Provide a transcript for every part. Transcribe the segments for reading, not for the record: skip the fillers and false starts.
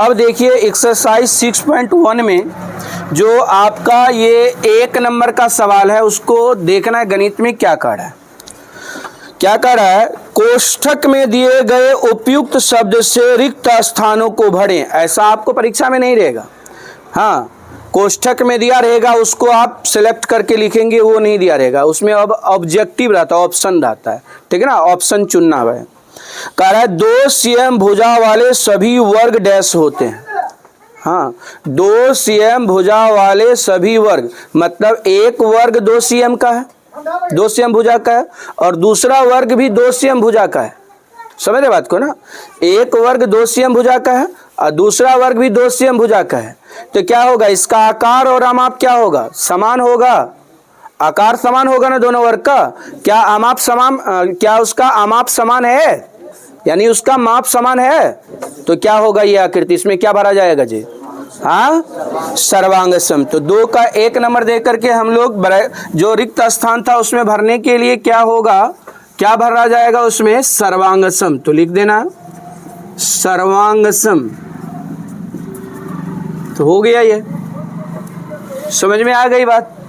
अब देखिए एक्सरसाइज 6.1 में जो आपका ये 1 नंबर का सवाल है उसको देखना है गणित में क्या कर रहा है। क्या कर रहा है, कोष्ठक में दिए गए उपयुक्त शब्द से रिक्त स्थानों को भरें। ऐसा आपको परीक्षा में नहीं रहेगा। हाँ, कोष्ठक में दिया रहेगा उसको आप सिलेक्ट करके लिखेंगे, वो नहीं दिया रहेगा। उसमें अब ऑब्जेक्टिव रहता है, ऑप्शन रहता है, ठीक है ना, ऑप्शन चुनना है। कह रहा है 2 cm भुजा वाले सभी वर्ग डैश होते हैं। हाँ, 2 cm भुजा वाले सभी वर्ग, मतलब एक वर्ग 2 cm का है, 2 cm भुजा का है, और दूसरा वर्ग भी 2 cm भुजा का है। समझ रहे बात को ना, एक वर्ग 2 cm भुजा का है और दूसरा वर्ग भी 2 cm भुजा का है। तो क्या होगा, इसका आकार और आमाप क्या होगा, समान होगा। आकार समान होगा ना दोनों वर्ग का। क्या आमाप समान, क्या उसका आमाप समान है, यानी उसका माप समान है, तो क्या होगा ये आकृति, इसमें क्या भरा जाएगा जी, हाँ, सर्वांग सम। तो 2 का 1 नंबर दे करके हम लोग जो रिक्त स्थान था उसमें भरने के लिए क्या होगा, क्या भरा जाएगा उसमें, सर्वांग सम। तो लिख देना सर्वांग सम। तो हो गया, ये समझ में आ गई बात।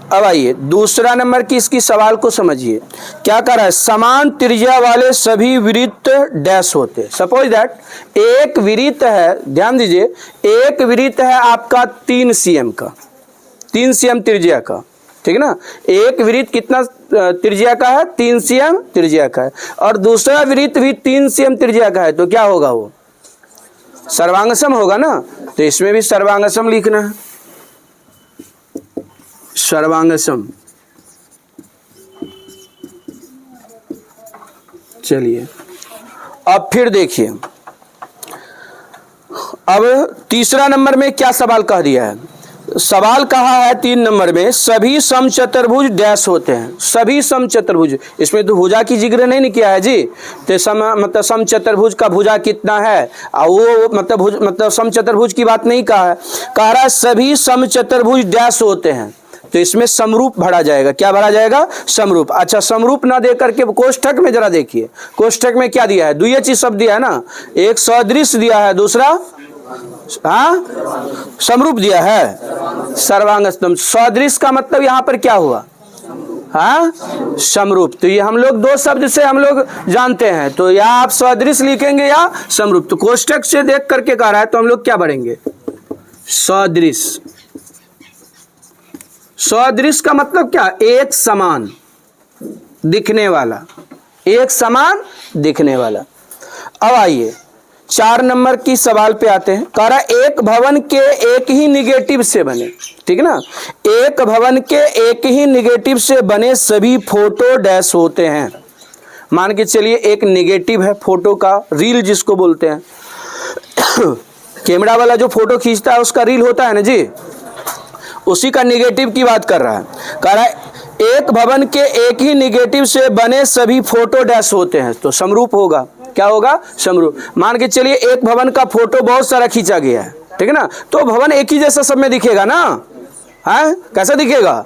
अब आइए दूसरा नंबर की इसकी सवाल को समझिए। क्या कर रहा है, समान त्रिज्या वाले सभी वृत्त डैश होते। सपोज दैट एक वृत्त है, ध्यान दीजिए, एक वृत्त है आपका 3 cm का, 3 cm त्रिज्या का, ठीक है ना। एक वृत्त कितना त्रिज्या का है, 3 cm त्रिज्या का है, और दूसरा वृत्त भी 3 cm त्रिज्या का है। तो क्या होगा, वो सर्वांगसम होगा ना। तो इसमें भी सर्वांगसम लिखना है, सर्वांगसम। चलिए अब फिर देखिए, अब तीसरा नंबर में क्या सवाल कह दिया है। सवाल कहा है 3 नंबर में, सभी समचतुर्भुज डैश होते हैं। सभी समचतुर्भुज, इसमें तो भुजा की जिक्र नहीं किया है जी। तो मतलब समचतुर्भुज का भुजा कितना है, और वो मतलब समचतुर्भुज की बात नहीं कहा है। कह रहा है सभी समचतुर्भुज डैश होते हैं। तो इसमें समरूप भरा जाएगा। क्या भरा जाएगा, समरूप। अच्छा, समरूप ना दे करके कोष्ठक में जरा देखिए, कोष्ठक में क्या दिया है, द्वियची शब्द दिया है ना, एक सदृश दिया है, दूसरा हाँ समरूप दिया है, सर्वांगसम। सदृश का मतलब यहाँ पर क्या हुआ, हाँ समरूप। तो ये हम लोग 2 शब्द से हम लोग जानते हैं, तो या आप सदृश लिखेंगे या समरूप। तो कोष्ठक से देख करके कह रहा है तो हम लोग क्या भरेंगे, सदृश। सदृश का मतलब क्या, एक समान दिखने वाला, एक समान दिखने वाला। अब आइए 4 नंबर की सवाल पे आते हैं। कह रहा एक भवन के एक ही निगेटिव से बने, ठीक है ना, एक भवन के एक ही निगेटिव से बने सभी फोटो डैश होते हैं। मान के चलिए एक निगेटिव है फोटो का, रील जिसको बोलते हैं। कैमरा वाला जो फोटो खींचता है उसका रील होता है ना जी, उसी का निगेटिव की बात कर रहा है। कह रहा है एक भवन के एक ही निगेटिव से बने सभी फोटो डैश होते हैं। तो समरूप होगा। क्या होगा, समरूप। मान के चलिए एक भवन का फोटो बहुत सारा खींचा गया है, ठीक है ना, तो भवन एक ही जैसा सब में दिखेगा ना, है कैसा दिखेगा,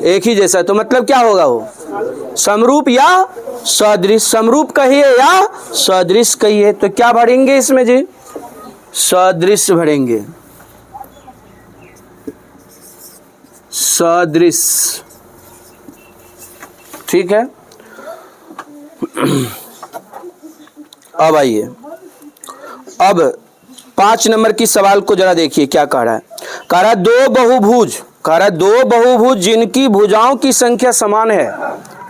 एक ही जैसा। तो मतलब क्या होगा, वो समरूप या सदृश। समरूप कहिए या सदृश कहिए। तो क्या भरेंगे इसमें जी, सदृश भरेंगे, सदृश, ठीक है। अब आइए, अब 5 नंबर की सवाल को जरा देखिए क्या कह रहा है। कह रहा है 2 बहुभुज, कह रहा है 2 बहुभुज जिनकी भुजाओं की संख्या समान है,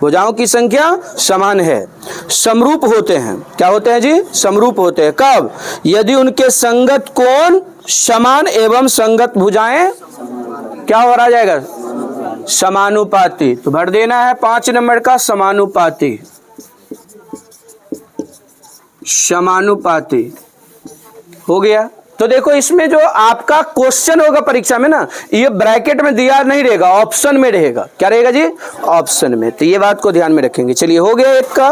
भुजाओं की संख्या समान है, समरूप होते हैं। क्या होते हैं जी, समरूप होते हैं। कब, यदि उनके संगत कोण समान एवं संगत भुजाएं क्या हो रहा जाएगा, समानुपाती। तो भर देना है 5 नंबर का, समानुपाती, समानुपाती हो गया। तो देखो इसमें जो आपका क्वेश्चन होगा परीक्षा में ना, ये ब्रैकेट में दिया नहीं रहेगा, ऑप्शन में रहेगा। क्या रहेगा जी, ऑप्शन में। तो ये बात को ध्यान में रखेंगे। चलिए हो गया 1 का।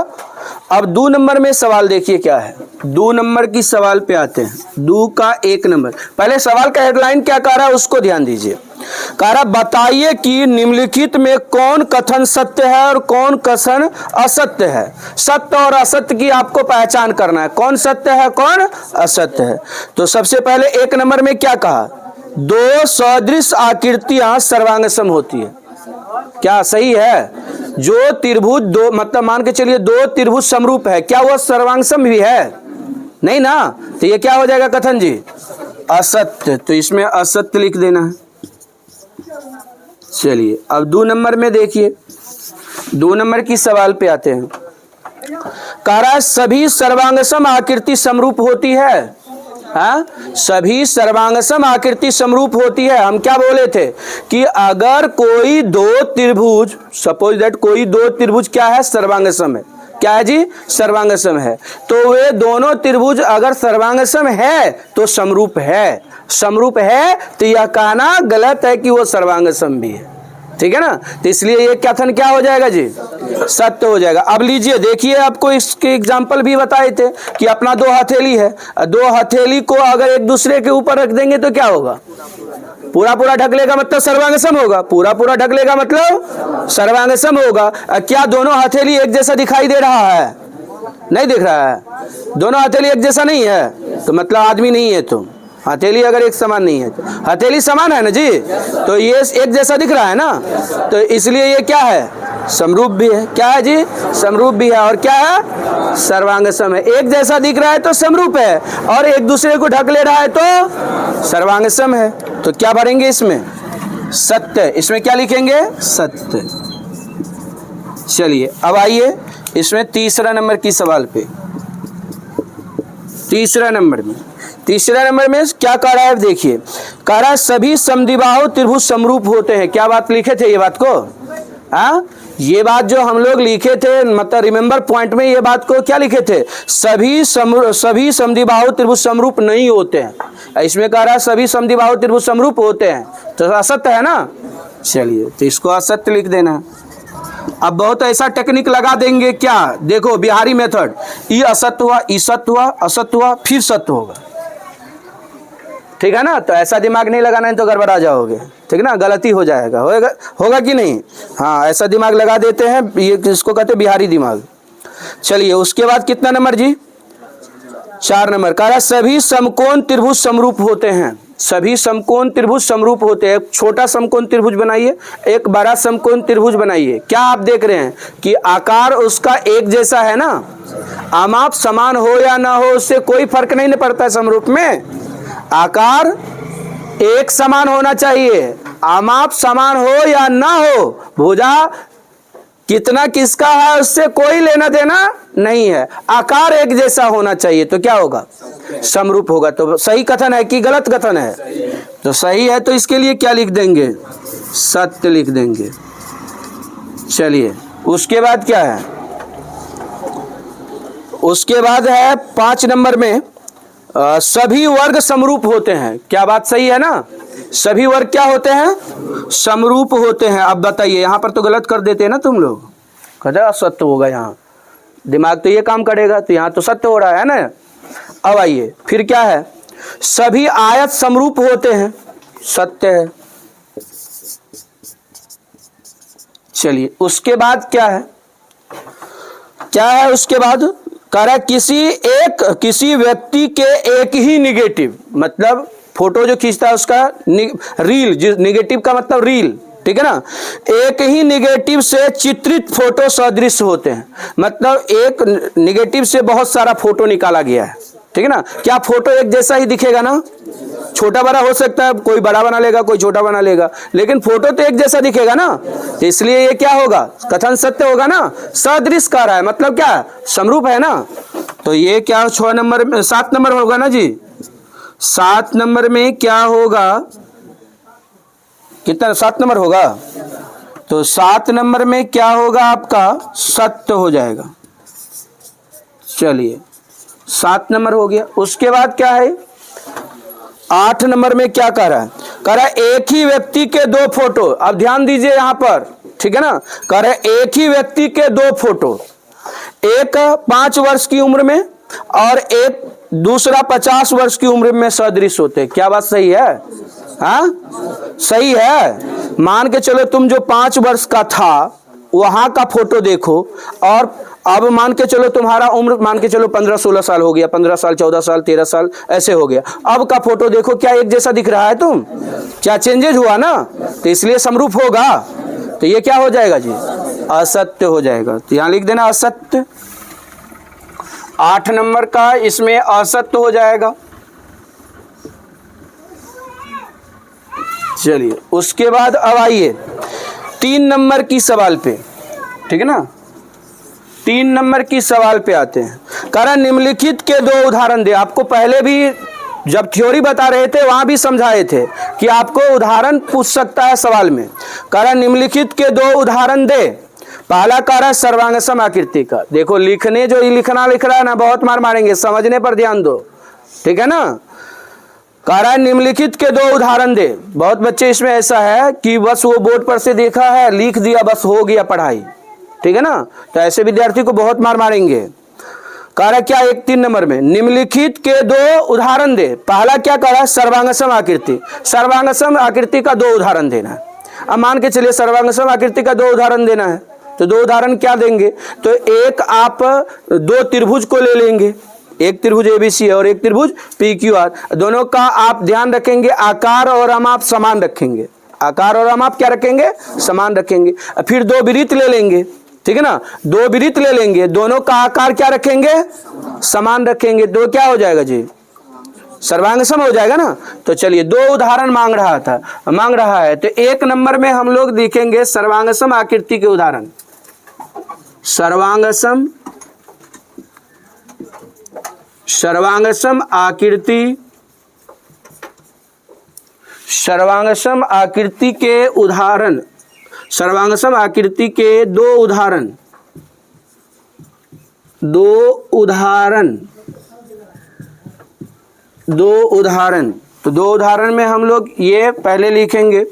अब 2 नंबर में सवाल देखिए क्या है। 2 नंबर की सवाल पे आते हैं। 2 का 1 नंबर, पहले सवाल का हेडलाइन क्या कह रहा है उसको ध्यान दीजिए। कह रहा बताइए कि निम्नलिखित में कौन कथन सत्य है और कौन कथन असत्य है। सत्य और असत्य की आपको पहचान करना है, कौन सत्य है कौन असत्य है। तो सबसे पहले 1 नंबर में क्या कहा, दो सदृश आकृतियां सर्वांगसम होती है। क्या सही है? जो त्रिभुज दो, मतलब मान के चलिए दो त्रिभुज समरूप है, क्या वह सर्वांगसम भी है? नहीं ना, तो ये क्या हो जाएगा कथन जी, असत्य। तो इसमें असत्य लिख देना है। चलिए अब 2 नंबर में देखिए, 2 नंबर की सवाल पे आते हैं। कह रहा है सभी सर्वांगसम आकृति समरूप होती है। हाँ, सभी सर्वांगसम आकृति समरूप होती है। हम क्या बोले थे कि अगर कोई दो त्रिभुज, सपोज दैट कोई दो त्रिभुज क्या है, सर्वांगसम है। क्या है जी, सर्वांगसम है। तो वे दोनों त्रिभुज अगर सर्वांगसम है तो समरूप है। समरूप है तो यह कहना गलत है कि वो सर्वांगसम भी है। ठीक है ना, तो इसलिए ये कथन क्या हो जाएगा जी, सत्य हो जाएगा। अब लीजिए देखिए, आपको इसके एग्जाम्पल भी बताए थे कि अपना 2 हथेली है, 2 हथेली को अगर एक दूसरे के ऊपर रख देंगे तो क्या होगा, पूरा पूरा ढक लेगा, मतलब सर्वांगसम होगा। पूरा पूरा ढक लेगा मतलब सर्वांगसम होगा। क्या दोनों हथेली एक जैसा दिखाई दे रहा है? नहीं दिख रहा है। दोनों हथेली एक जैसा नहीं है तो मतलब आदमी नहीं है। तो हथेली अगर एक समान नहीं है तो हथेली समान है ना जी, तो ये एक जैसा दिख रहा है ना, तो इसलिए ये क्या है, समरूप भी है। क्या है जी, समरूप भी है। और क्या है, सर्वांगसम है। एक जैसा दिख रहा है तो समरूप है, और एक दूसरे को ढक ले रहा है तो सर्वांगसम है। तो क्या भरेंगे इसमें, सत्य। इसमें क्या लिखेंगे, सत्य। चलिए अब आइए इसमें तीसरा नंबर की सवाल पे। तीसरा नंबर में क्या कह रहा है, देखिए कह रहा है सभी समद्विबाहु त्रिभुज समरूप होते हैं। क्या बात लिखे थे ये बात को, हाँ, ये बात जो हम लोग लिखे थे, मतलब रिमेंबर पॉइंट में ये बात को क्या लिखे थे, सभी समद्विबाहु त्रिभुज समरूप नहीं होते हैं। इसमें कह रहा है सभी समद्विबाहु त्रिभुज समरूप होते हैं, तो असत्य है ना। चलिए तो इसको असत्य लिख देना। अब बहुत ऐसा टेक्निक लगा देंगे, क्या देखो बिहारी मेथड, ई असत्य हुआ, ई सत्य हुआ, असत्य हुआ, फिर सत्य होगा। ठीक है ना, तो ऐसा दिमाग नहीं लगाना है तो गड़बड़ा जाओगे। ठीक ना, गलती हो जाएगा, होगा कि नहीं। हाँ, ऐसा दिमाग लगा देते हैं, ये इसको कहते हैं बिहारी दिमाग। चलिए उसके बाद कितना नंबर जी, 4 नंबर। कह रहा सभी समकोण त्रिभुज समरूप होते हैं। सभी समकोण त्रिभुज समरूप होते हैं। एक छोटा समकोण त्रिभुज बनाइए, एक बड़ा समकोण त्रिभुज बनाइए। क्या आप देख रहे हैं कि आकार उसका एक जैसा है ना, आमाप समान हो या ना हो उससे कोई फर्क नहीं पड़ता है। समरूप में आकार एक समान होना चाहिए, आमाप समान हो या ना हो, भुजा कितना किसका है उससे कोई लेना देना नहीं है। आकार एक जैसा होना चाहिए तो क्या होगा, समरूप होगा। तो सही कथन है कि गलत कथन है, तो सही है। तो इसके लिए क्या लिख देंगे, सत्य लिख देंगे। चलिए उसके बाद क्या है, उसके बाद है 5 नंबर में सभी वर्ग समरूप होते हैं। क्या बात सही है ना, सभी वर्ग क्या होते हैं, समरूप होते हैं। अब बताइए, यहाँ पर तो गलत कर देते हैं ना तुम लोग, कहते असत्य होगा। यहाँ दिमाग तो ये काम करेगा, तो यहाँ तो सत्य हो रहा है ना। अब आइए फिर क्या है, सभी आयत समरूप होते हैं, सत्य है। चलिए उसके बाद क्या है, क्या है उसके बाद, कह रहा है किसी व्यक्ति के एक ही निगेटिव, मतलब फोटो जो खींचता है उसका रील, निगेटिव का मतलब रील, ठीक है ना, एक ही निगेटिव से चित्रित फोटो सदृश होते हैं। मतलब एक निगेटिव से बहुत सारा फोटो निकाला गया है, ठीक है ना। क्या फोटो एक जैसा ही दिखेगा ना, छोटा बड़ा हो सकता है, कोई बड़ा बना लेगा कोई छोटा बना लेगा, लेकिन फोटो तो एक जैसा दिखेगा ना। तो इसलिए ये क्या होगा, कथन सत्य होगा ना। सदृश कह रहा है मतलब क्या, समरूप है ना। तो ये क्या 6 नंबर में 7 नंबर होगा ना जी। 7 नंबर में क्या होगा, कितना 7 नंबर होगा, तो 7 नंबर में क्या होगा आपका, सत्य हो जाएगा। चलिए 7 नंबर हो गया। उसके बाद क्या है, 8 नंबर में क्या कह रहा है, कह रहा है एक ही व्यक्ति के 2 फोटो। अब ध्यान दीजिए यहां पर, ठीक है ना, कह रहा है एक ही व्यक्ति के 2 फोटो, एक 5 वर्ष की उम्र में और एक दूसरा 50 वर्ष की उम्र में सदृश होते हैं। क्या बात सही है, हाँ सही है। मान के चलो तुम जो 5 वर्ष का था वहां का फोटो देखो, और अब मान के चलो तुम्हारा उम्र मान के चलो 15-16 साल हो गया, 15 साल 14 साल 13 साल ऐसे हो गया। अब का फोटो देखो, क्या एक जैसा दिख रहा है तुम? क्या चेंजेज हुआ ना? तो इसलिए समरूप होगा, तो ये क्या हो जाएगा जी? असत्य हो जाएगा। तो यहां लिख देना असत्य। 8 नंबर का इसमें असत्य हो जाएगा। चलिए उसके बाद अब आइए 3 नंबर की सवाल पे, ठीक है ना। 3 नंबर की सवाल पे आते हैं। कारण निम्नलिखित के 2 उदाहरण दे। आपको पहले भी जब थ्योरी बता रहे थे वहां भी समझाए थे कि आपको उदाहरण पूछ सकता है सवाल में। कारण निम्नलिखित के 2 उदाहरण दे। पहला कार्य सर्वांग सम आकृति का। देखो लिखने जो लिखना लिख रहा है ना, बहुत मार मारेंगे, समझने पर ध्यान दो, ठीक है ना। कारण निम्नलिखित के 2 उदाहरण दे। बहुत बच्चे इसमें ऐसा है कि बस वो बोर्ड पर से देखा है, लिख दिया, बस हो गया पढ़ाई, ठीक है ना। तो ऐसे विद्यार्थी को बहुत मार मारेंगे। कार्य क्या 1-3 नंबर में निम्नलिखित के 2 उदाहरण दे। पहला क्या करा? सर्वांगसम आकृति। सर्वांगसम आकृति का 2 उदाहरण देना है। अब मान के चलिए सर्वांगसम आकृति का 2 उदाहरण देना है, तो 2 उदाहरण क्या देंगे? तो एक आप 2 त्रिभुज को ले लेंगे, एक त्रिभुज एबीसी है और एक त्रिभुज पीक्यूआर। दोनों का आप ध्यान रखेंगे आकार और amaप समान रखेंगे। आकार और amaप क्या रखेंगे? समान रखेंगे। फिर 2 वृत्त ले लेंगे, ठीक है ना। 2 वृत्त ले लेंगे, दोनों का आकार क्या रखेंगे? समान रखेंगे। 2 क्या हो जाएगा जी? सर्वांगसम हो जाएगा ना। तो चलिए 2 उदाहरण मांग रहा है। तो 1 नंबर में हम लोग देखेंगे सर्वांगसम आकृति के उदाहरण। सर्वांगसम आकृति के उदाहरण। सर्वांगसम आकृति के 2 उदाहरण। तो 2 उदाहरण में हम लोग ये पहले लिखेंगे।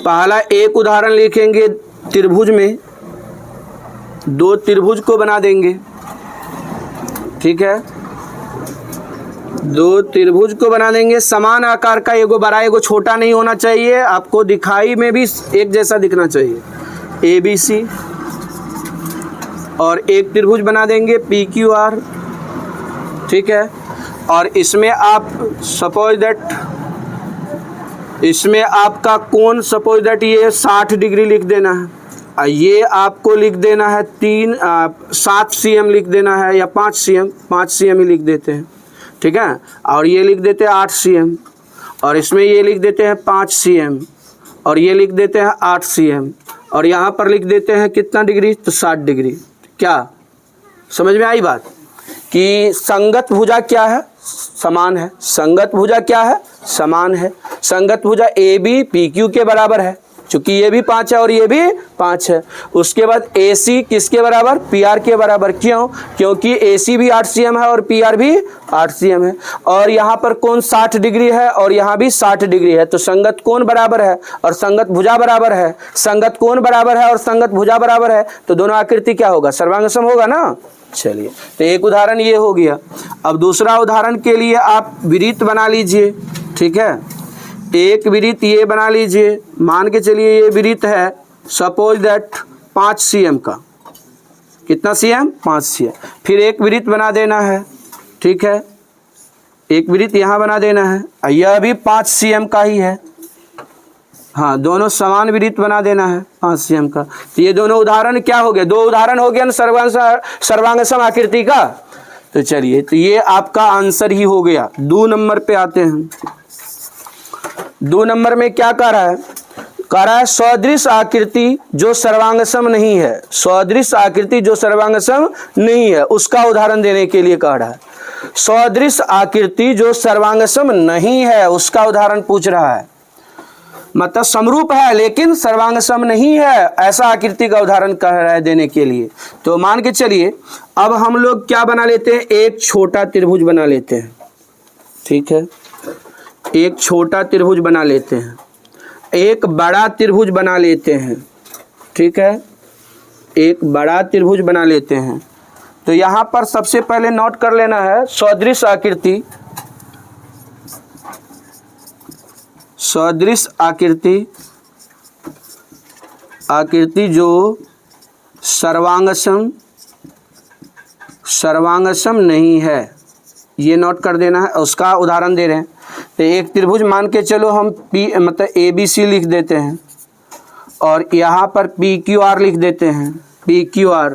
पहला एक उदाहरण लिखेंगे त्रिभुज में, 2 त्रिभुज को बना देंगे, ठीक है। 2 त्रिभुज को बना देंगे समान आकार का, एगो बड़ा एगो छोटा नहीं होना चाहिए, आपको दिखाई में भी एक जैसा दिखना चाहिए। ABC और एक त्रिभुज बना देंगे PQR, ठीक है। और इसमें आप सपोज दैट इसमें आपका कोण सपोज दैट ये 60 डिग्री लिख देना है। ये आपको लिख देना है 7 cm लिख देना है, या 5 cm ही लिख देते हैं, ठीक है। और ये लिख देते हैं 8 cm, और इसमें ये लिख देते हैं 5 cm, और ये लिख देते हैं 8 cm, और यहाँ पर लिख देते हैं कितना डिग्री? तो 60 डिग्री। क्या समझ में आई बात? कि संगत भुजा क्या है? समान है। संगत भुजा क्या है? समान है। संगत भुजा AB PQ के बराबर है, चूंकि ये भी 5 है और ये भी 5 है। उसके बाद AC किसके बराबर? PR के बराबर। क्यों? क्योंकि AC भी 8 cm है और PR भी 8 cm है। और यहाँ पर कोण 60 डिग्री है और यहाँ भी 60 डिग्री है। तो संगत कोण बराबर है और संगत भुजा बराबर है। संगत कोण बराबर है और संगत भुजा बराबर है, तो दोनों आकृति क्या होगा? सर्वांगसम होगा ना। चलिए तो एक उदाहरण ये हो गया। अब दूसरा उदाहरण के लिए आप वृत्त बना लीजिए, ठीक है। एक वृत्त ये बना लीजिए। मान के चलिए ये वृत्त है सपोज दैट 5 cm का। कितना cm? 5 cm। फिर एक वृत्त बना देना है, ठीक है। एक वृत्त यहाँ बना देना है, यह भी 5 cm का ही है। हाँ, दोनों समान वृत्त बना देना है 5 cm का। तो ये दोनों उदाहरण क्या हो गए? 2 उदाहरण हो गया ना सर्वांगसम आकृति का। तो चलिए, तो ये आपका आंसर ही हो गया। 2 नंबर पे आते हैं। 2 नंबर में क्या कह रहा है? कह रहा है सदृश आकृति जो सर्वांगसम नहीं है। सदृश आकृति जो सर्वांगसम नहीं है उसका उदाहरण देने के लिए कह रहा है। सदृश आकृति जो सर्वांगसम नहीं है उसका उदाहरण पूछ रहा है। मतलब समरूप है लेकिन सर्वांगसम नहीं है, ऐसा आकृति का उदाहरण कह रहा है देने के लिए। तो मान के चलिए अब हम लोग क्या बना लेते हैं? एक छोटा त्रिभुज बना लेते हैं, ठीक है। एक छोटा त्रिभुज बना लेते हैं, एक बड़ा त्रिभुज बना लेते हैं, ठीक है। एक बड़ा त्रिभुज बना लेते हैं। तो यहाँ पर सबसे पहले नोट कर लेना है सदृश आकृति। सदृश आकृति जो सर्वांगसम नहीं है, ये नोट कर देना है। उसका उदाहरण दे रहे हैं। तो एक त्रिभुज मान के चलो हम पी मतलब ABC लिख देते हैं और यहाँ पर PQR लिख देते हैं, PQR,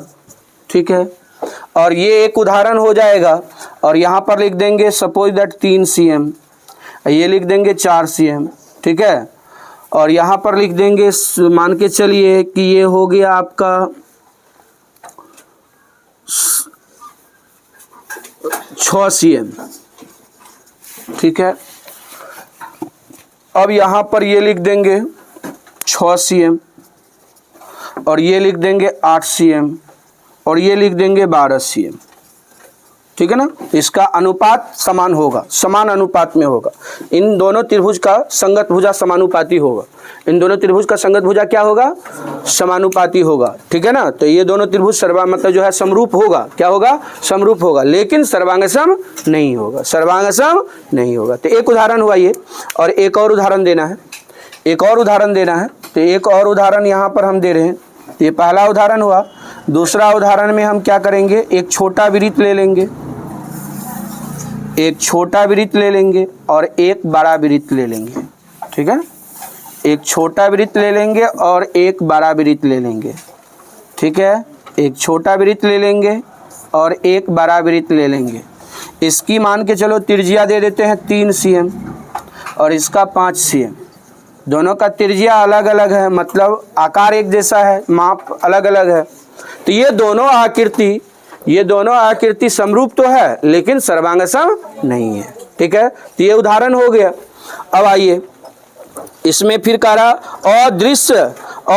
ठीक है। और ये एक उदाहरण हो जाएगा। और यहाँ पर लिख देंगे सपोज दैट 3 cm, ये लिख देंगे 4 cm, ठीक है। और यहाँ पर लिख देंगे मान के चलिए कि ये हो गया आपका 6 cm, ठीक है। अब यहाँ पर ये लिख देंगे 6 cm और ये लिख देंगे 8 cm और ये लिख देंगे 12 cm, ठीक है ना। इसका अनुपात समान होगा, समान अनुपात में होगा। इन दोनों त्रिभुज का संगत भुजा समानुपाती होगा। इन दोनों त्रिभुज का संगत भुजा क्या होगा? समानुपाती होगा, ठीक है ना। तो ये दोनों त्रिभुज मतलब जो है समरूप होगा। क्या होगा? समरूप होगा, लेकिन सर्वांगसम नहीं होगा, सर्वांगसम नहीं होगा। तो एक उदाहरण हुआ ये, और एक और उदाहरण देना है, एक और उदाहरण देना है। तो एक और उदाहरण यहाँ पर हम दे रहे हैं। ये पहला उदाहरण हुआ। दूसरा उदाहरण में हम क्या करेंगे? एक छोटा वृत्त ले लेंगे, एक छोटा वृत्त ले लेंगे और एक बड़ा वृत्त ले लेंगे, ठीक है। एक छोटा वृत्त ले लेंगे और एक बड़ा वृत्त ले लेंगे, ठीक है। एक छोटा वृत्त ले लेंगे और एक बड़ा वृत्त ले लेंगे। इसकी मान के चलो त्रिज्या दे देते हैं 3 cm और इसका 5 cm। दोनों का त्रिज्या अलग अलग है, मतलब आकार एक जैसा है, माप अलग अलग है। तो ये दोनों आकृति समरूप तो है लेकिन सर्वांगसम नहीं है, ठीक है। तो ये उदाहरण हो गया। अब आइए इसमें फिर कह रहा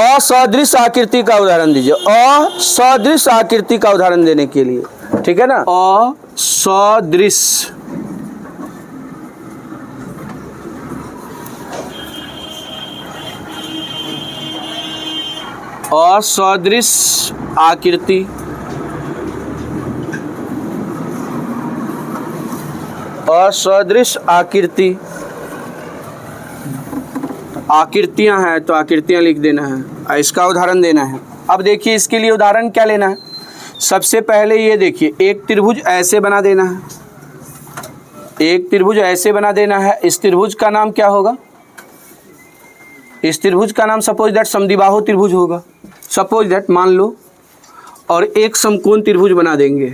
असदृश आकृति का उदाहरण दीजिए। असदृश आकृति का उदाहरण देने के लिए, ठीक है ना। असदृश आकृति, असदृश आकृति, आकृतियां हैं तो आकृतियां लिख देना है, इसका उदाहरण देना है। अब देखिए इसके लिए उदाहरण क्या लेना है। सबसे पहले ये देखिए, एक त्रिभुज ऐसे बना देना है, एक त्रिभुज ऐसे बना देना है। इस त्रिभुज का नाम क्या होगा? इस त्रिभुज का नाम सपोज दैट समद्विबाहु त्रिभुज होगा, सपोज दैट मान लो। और एक समकोण त्रिभुज बना देंगे।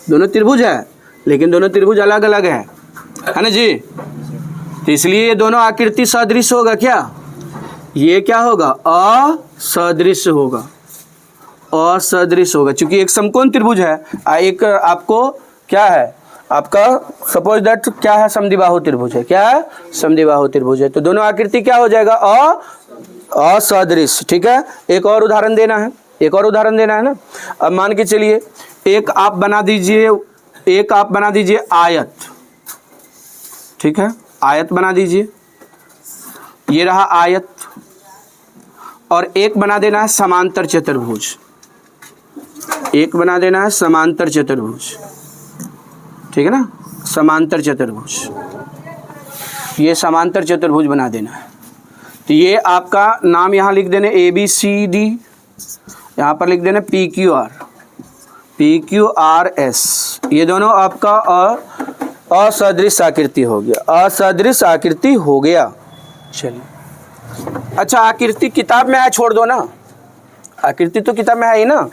दोनों त्रिभुज है लेकिन दोनों त्रिभुज अलग अलग है ना जी। तो इसलिए ये दोनों आकृति सदृश होगा। क्या ये क्या होगा? असदृश होगा, असदृश होगा, क्योंकि एक समकोण त्रिभुज है, एक आपको क्या है, आपका सपोज दैट क्या है, समद्विबाहु त्रिभुज है। क्या है? समद्विबाहु त्रिभुज है। तो दोनों आकृति क्या हो जाएगा? असदृश, ठीक है। एक और उदाहरण देना है, एक और उदाहरण देना है ना। अब मान के चलिए एक आप बना दीजिए आयत, ठीक है। आयत बना दीजिए, ये रहा आयत। और एक बना देना है समांतर चतुर्भुज, एक बना देना है समांतर चतुर्भुज, ठीक है ना। समांतर चतुर्भुज, ये समांतर चतुर्भुज बना देना है। तो ये आपका नाम यहाँ लिख देना ABCD, यहाँ पर लिख देना PQRS। ये दोनों आपका असदृश आकृति हो गया, असदृश आकृति हो गया। चलिए अच्छा, आकृति किताब में है, छोड़ दो ना, आकृति तो किताब में है ही ना।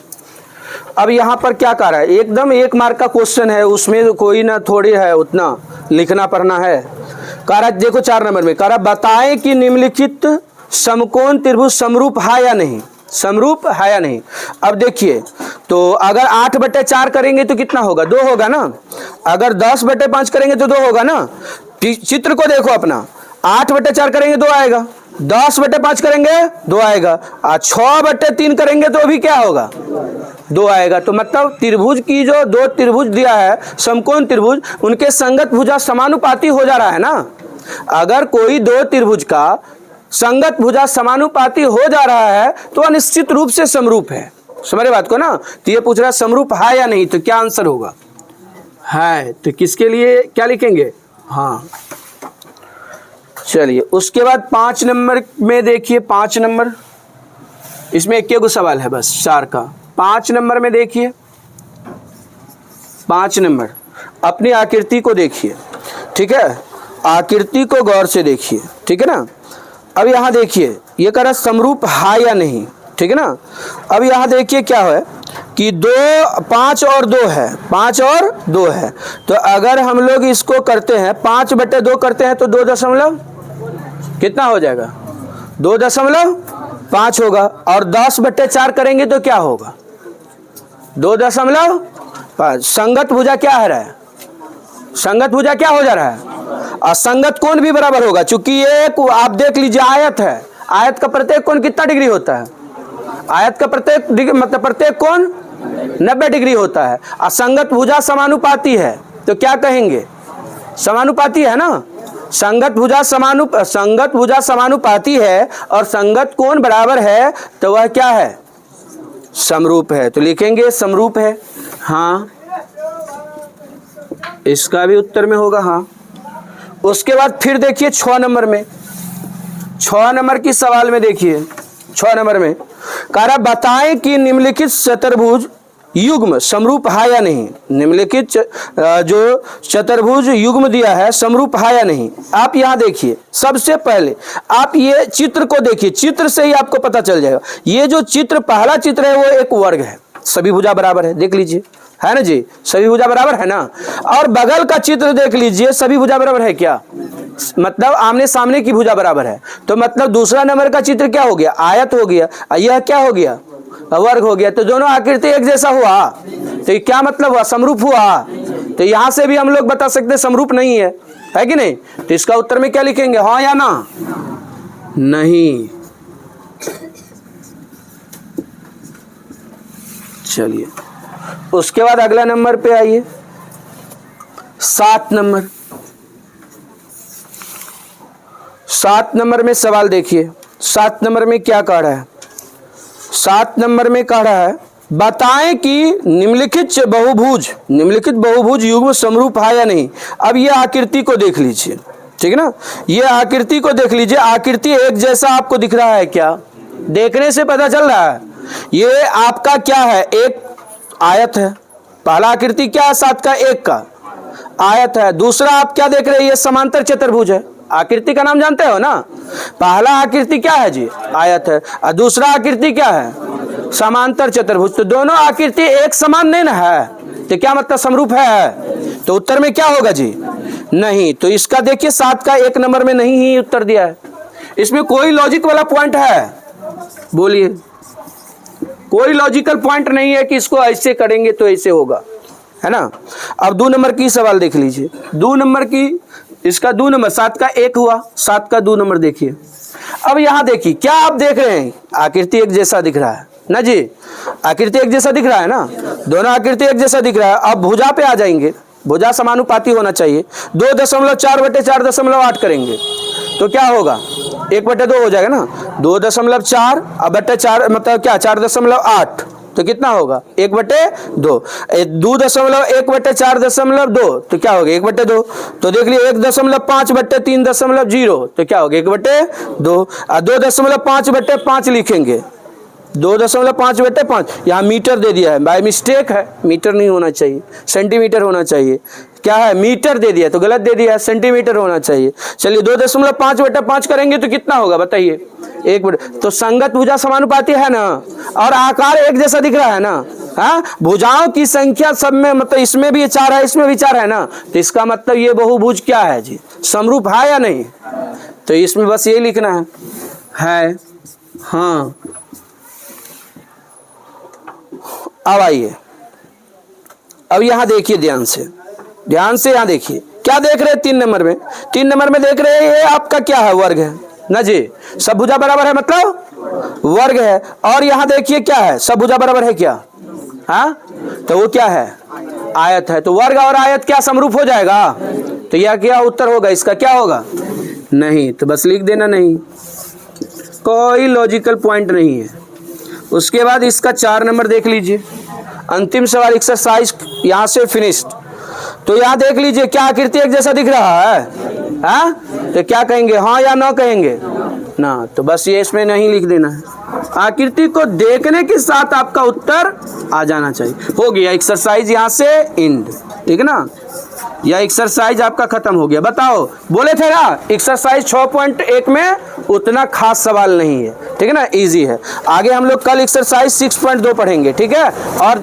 अब यहाँ पर क्या कर रहा है? एकदम 1 मार्क का क्वेश्चन है, उसमें तो कोई ना थोड़ी है उतना लिखना पढ़ना है। कह रहा देखो 4 नंबर में कह रहा बताएं कि निम्नलिखित समकोण त्रिभुज समरूप है या नहीं, समरूप है या नहीं। अब देखिए, तो अगर 8/4 करेंगे तो कितना होगा? 2 होगा ना। अगर 10/5 करेंगे तो 2 होगा ना। चित्र को देखो अपना, 8/4 करेंगे 2 आएगा, 10/5 करेंगे 2 आएगा, 6/3 करेंगे तो भी क्या होगा? 2 आएगा। तो मतलब त्रिभुज की जो 2 त्रिभुज दिया है, समकोण त्रिभुज, उनके संगत भुजा समानुपाती हो जा रहा है ना। अगर कोई 2 त्रिभुज का संगत भुजा समानुपाती हो जा रहा है तो अनिश्चित रूप से समरूप है। समझे बात को ना। तो ये पूछ रहा है समरूप है या नहीं, तो क्या आंसर होगा? है। तो किसके लिए क्या लिखेंगे? हाँ, चलिए उसके बाद 5 नंबर में देखिए, 5 नंबर, इसमें एक को सवाल है बस 4 का। 5 नंबर में देखिए, 5 नंबर अपनी आकृति को देखिए, ठीक है, आकृति को गौर से देखिए, ठीक है ना। अब यहाँ देखिए ये कह रहा समरूप है या नहीं, ठीक है ना। अब यहाँ देखिए क्या है कि 5 और 2 है, 5 और 2 है, तो अगर हम लोग इसको करते हैं 5/2 करते हैं तो 2 दशमलव कितना हो जाएगा, 2.5 होगा, और 10/4 करेंगे तो क्या होगा, 2.5। संगत भुजा क्या है रहा है, संगत भुजा क्या हो जा रहा है, असंगत कोण भी बराबर होगा, चूंकि ये आप देख लीजिए आयत है, आयत का प्रत्येक कोण कितना डिग्री होता है, आयत का प्रत्येक मतलब प्रत्येक कोण 90 डिग्री होता है। असंगत भुजा समानुपाती है तो क्या कहेंगे, समानुपाती है ना। संगत भुजा समानुपाती है और संगत कोण बराबर है तो वह क्या है, समरूप है, तो लिखेंगे समरूप है। हाँ इसका भी उत्तर में होगा हाँ। उसके बाद फिर देखिए 6 नंबर में, 6 नंबर की सवाल में देखिए, 6 नंबर में कह रहा बताएं कि निम्नलिखित चतुर्भुज युग्म समरूप है या नहीं। निम्नलिखित जो चतुर्भुज युग्म दिया है समरूप है या नहीं। आप यहाँ देखिए, सबसे पहले आप ये चित्र को देखिए, चित्र से ही आपको पता चल जाएगा। ये जो चित्र पहला चित्र है वो एक वर्ग है, सभी भुजा बराबर है, देख लीजिए, है ना जी, सभी भुजा बराबर है ना। और बगल का चित्र देख लीजिए, सभी भुजा बराबर है क्या, मतलब आमने सामने की भुजा बराबर है, तो मतलब दूसरा नंबर का चित्र क्या हो गया, आयत हो गया, यह क्या हो गया, वर्ग हो गया। तो दोनों आकृति एक जैसा हुआ, तो क्या मतलब हुआ, समरूप हुआ। तो यहां से भी हम लोग बता सकते समरूप नहीं है कि नहीं। तो इसका उत्तर में क्या लिखेंगे, हाँ या ना, नहीं। चलिए उसके बाद अगला नंबर पे आइए, 7 नंबर। 7 नंबर में सवाल देखिए, 7 नंबर में क्या कह रहा है, 7 नंबर में कह रहा है बताएं कि निम्नलिखित बहुभुज युग्म समरूप है या नहीं। अब ये आकृति को देख लीजिए, ठीक है ना, ये आकृति को देख लीजिए, आकृति एक जैसा आपको दिख रहा है क्या, देखने से पता चल रहा है। ये आपका क्या है, एक आयत है, पहला आकृति क्या है, 7 का 1 का आयत है। दूसरा आप क्या देख रहे हैं, ये समांतर चतुर्भुज है। आकृति का नाम जानते हो ना, पहला आकृति क्या है जी, आयत है, और दूसरा आकृति क्या है, समांतर चतुर्भुज। तो दोनों आकृति एक समान नहीं ना है, तो क्या मतलब समरूप है। तो उत्तर में क्या होगा जी, नहीं। तो इसका देखिए 7 का 1 नंबर में नहीं ही उत्तर दिया है। इसमें कोई लॉजिक वाला पॉइंट है, बोलिए, कोई लॉजिकल पॉइंट नहीं है कि इसको ऐसे करेंगे तो ऐसे होगा, है ना। अब 2 नंबर की सवाल देख लीजिए, 2 नंबर की, इसका 2 नंबर, 7 का 1 हुआ, 7 का 2 नंबर देखिए। अब यहां देखिए क्या आप देख रहे हैं, आकृति एक जैसा दिख रहा है ना जी, आकृति एक जैसा दिख रहा है ना, दोनों आकृति एक जैसा दिख रहा है। अब भुजा पे आ जाएंगे, भुजा समानुपाती होना चाहिए, 2.4/4.8 करेंगे तो क्या होगा, 1/2 हो जाएगा ना, 2.4 बटे 4 मतलब क्या 4.8, तो कितना होगा 1/2, 2.1/4.2 तो क्या होगा 1/2। तो देख लिए 1.5/3.0 तो क्या होगा 1/2, 2.5/5 लिखेंगे, 2.5/5, यहाँ मीटर दे दिया है, बाय मिस्टेक है, मीटर नहीं होना चाहिए, सेंटीमीटर होना चाहिए। क्या है, मीटर दे दिया तो गलत दे दिया है, सेंटीमीटर होना चाहिए। चलिए 2.5/5 करेंगे तो कितना होगा बताइए, 1। तो संगत भुजा समानुपाती है ना, और आकार एक जैसा दिख रहा है ना। हाँ, भुजाओं की संख्या सब में मतलब इसमें भी 4 है, इसमें भी 4 है ना, तो इसका मतलब ये बहुभुज क्या है जी, समरूप है या नहीं। तो इसमें बस ये लिखना है हाँ। अब आइए, अब यहां देखिए ध्यान से यहां देखिए क्या देख रहे हैं 3 नंबर में, 3 नंबर में देख रहे हैं ये आपका क्या है, वर्ग है ना जी, सब भुजा बराबर है मतलब वर्ग है। और यहां देखिए क्या है, सब भुजा बराबर है क्या, हाँ, तो वो क्या है, आयत है। तो वर्ग और आयत क्या समरूप हो जाएगा, तो यह क्या उत्तर होगा, इसका क्या होगा, नहीं। तो बस लिख देना नहीं, कोई लॉजिकल पॉइंट नहीं है। उसके बाद इसका 4 नंबर देख लीजिए, अंतिम सवाल एक्सरसाइज यहां से फिनिश्ड। तो यहां देख लीजिए क्या आकृति एक जैसा दिख रहा है, हाँ, तो क्या कहेंगे, हाँ या ना कहेंगे ना। तो बस ये इसमें नहीं लिख देना है, आकृति को देखने के साथ आपका उत्तर आ जाना चाहिए। हो गया एक्सरसाइज यहाँ से एंड, ठीक है ना, यह एक्सरसाइज आपका खत्म हो गया। बताओ, बोले थे ना एक्सरसाइज 6.1 में उतना खास सवाल नहीं है, ठीक है ना, इजी है। आगे हम लोग कल एक्सरसाइज 6.2 पढ़ेंगे, ठीक है। और